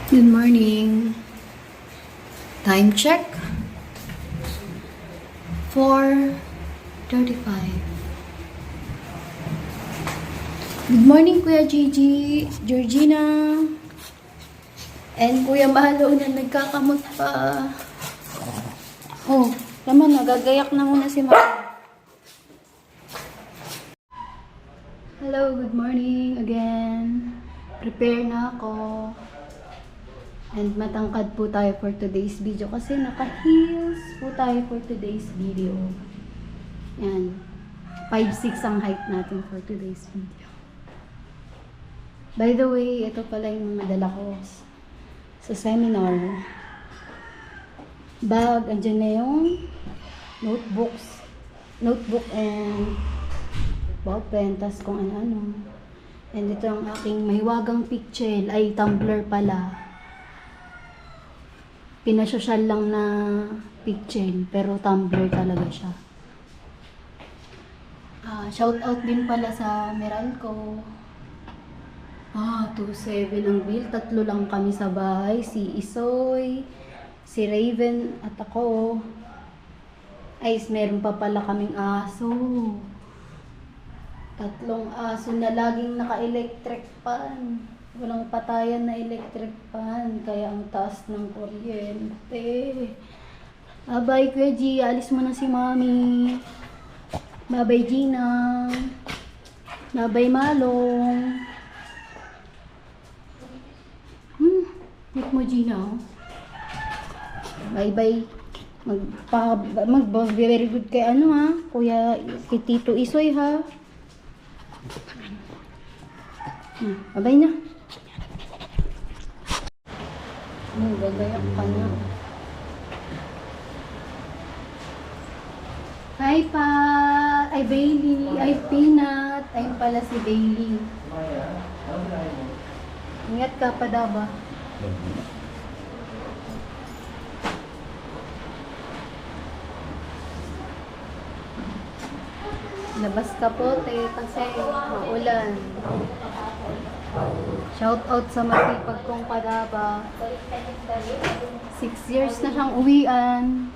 Good morning. Time check. 4:35. Good morning, Kuya Gigi, Georgina, and Kuya Malo na nagkakamot pa. Oh, naman, nagagayak na muna si Mama. Hello, good morning again. Prepare na ako. And matangkad po tayo for today's video kasi naka-heels po tayo for today's video. Yan. 5'6" ang height natin for today's video. By the way, ito pala yung madala ko sa seminar. Bag, andyan na yung notebook and ballpen, tas kung ano-ano. And ito ang aking mahiwagang picture, ay tumbler pala. Pinasosyal lang na picture, pero tumbler talaga siya. Shout out din pala sa Meralco. 2.7 ang bill. 3 lang kami sa bahay. Si Isoy, si Raven, at ako. Ay, meron pa pala kaming aso. 3 aso na laging naka-electric fan. Walang patayan na electric fan, kaya ang taas ng kuryente. Bye, Kuya G. Alis mo na si Mami. Bye, Gina. Bye, Malong. Hit mo, Gina. Bye. Very good kay Kuya, kay Tito Isoy, ha. Bye na. Gagayak ka na. Hi pa! Ay Bailey! Ay Peanut! Ayun pala si Bailey. Ingat ka pa ba? Labas ka po, kasi maulan. Shout out sa masipag kong padaba. 6 years na siyang uwian.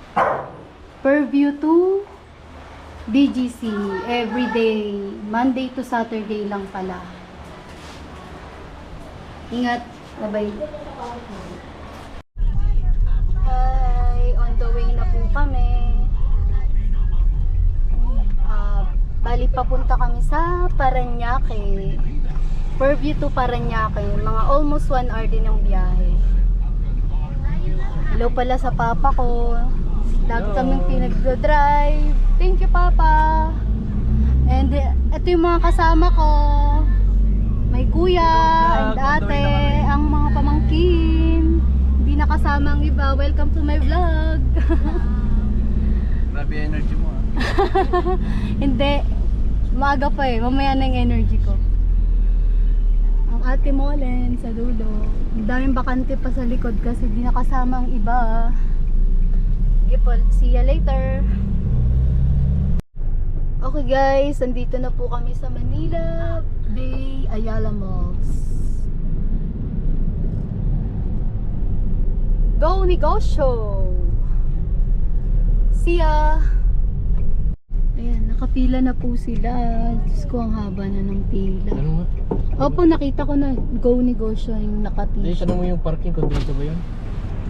Purview to BGC everyday, Monday to Saturday lang pala. Ingat, bye-bye. Hi, on the way na po kami. Bali papunta kami sa Parañaque. Purview to Parañaque, mga almost 1 hour din ang biyahe. Hello pala sa papa ko. Lagi kaming pinag-drive. Thank you, Papa. And ito yung mga kasama ko. May kuya and ate, ang mga pamangkin. Hindi nakasama ang iba. Welcome to my vlog. Grabe energy mo, Hindi. Maaga pa mamaya na yung energy ko. Ang ate Molen sa dulo. Ang daming bakante pa sa likod kasi di nakasama ang iba. Sige po, see ya later. Okay guys, andito na po kami sa Manila Bay Ayala Malls. Go negosyo! See ya! Ayan, nakapila na po sila. Diyos ko, ang haba na ng pila. Ano nga? Opo, nakita ko na Go negosyo yung nakapila. Tanong mo yung parking kung dito ba yun?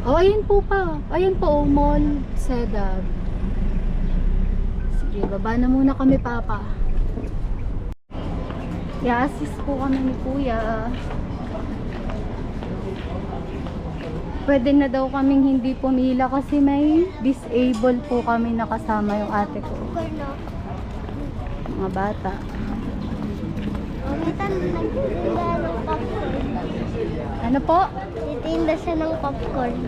Ayun po pa. Ayun po, Mall Cedar. Sige, baba na muna kami, Papa. I-assist po kami ni Kuya. Pwede na daw kaming hindi pumila kasi may disabled po kami nakasama yung ate ko. Mga bata. Ano po? Titinda siya ng popcorn.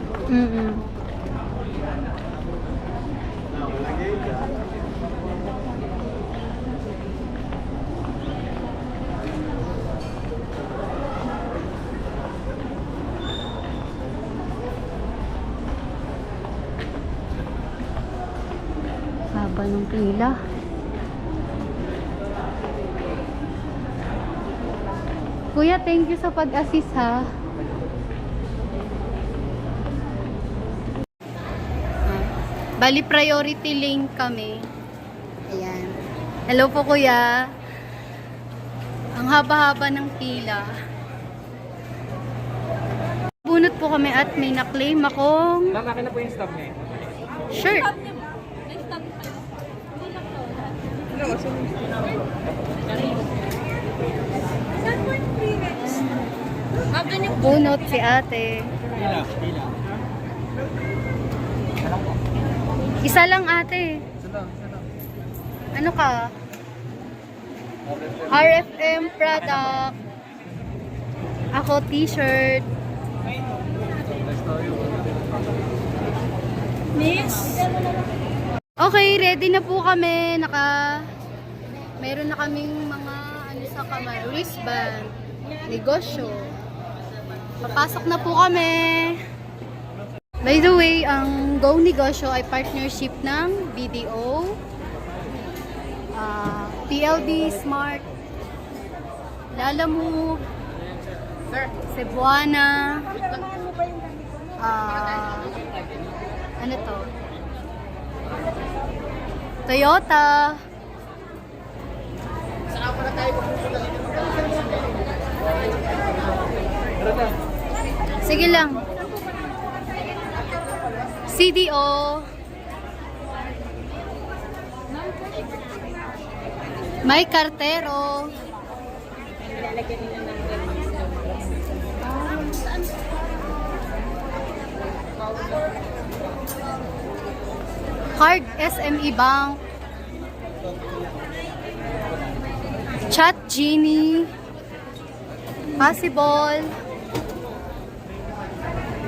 Haba ng pila. Kuya, thank you sa pag-assist ha. Bali, priority lane kami. Ayan. Hello po, kuya. Ang haba-haba ng pila. Bunot po kami at may na-claim akong Lalaki na po yung stop niya. shirt. Bunot si ate. Pila, pila. Isa lang ate. Isa lang. Ano ka? RFM product. Ako t-shirt. Miss? Okay, ready na po kami. Meron na kaming mga ano sa kamay, wristband, negosyo. Papasok na po kami. By the way, ang Go Negosyo ay partnership ng BDO, PLD Smart, Lalamove, Cebuana, ano to? Toyota. Sige lang. CDO. May kartero. Card SME Bank. Chat Genie. Possible.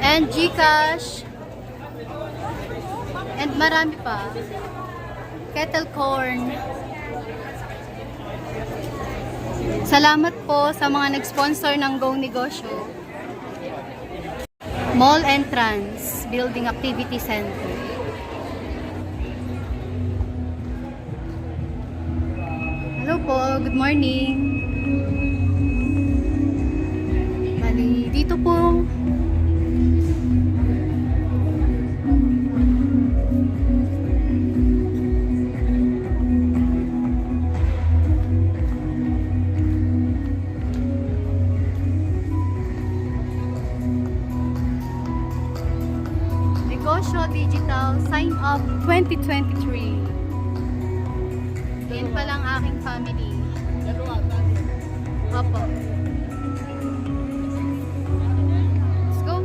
And GCash. And marami pa. Kettle Corn. Salamat po sa mga nag-sponsor ng Go Negosyo. Mall Entrance, Building Activity Center. Hello po, good morning. Bali, dito po. Negosyo Digital Sign Up 2023. Yan pa lang aking family. Opo. Let's go.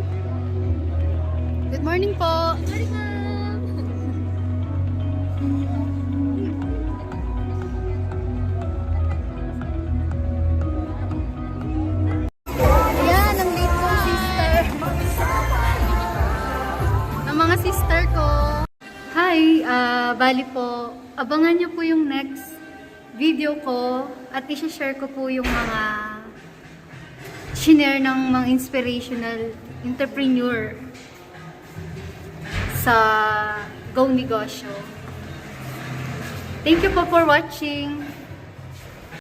Good morning po. Good morning, Ayan, ang late kong sister. Ang mga sister ko. Hi, bali po. Abangan nyo po yung next video ko at i-share ko po yung mga shinare ng mga inspirational entrepreneur sa Go Negosyo. Thank you po for watching.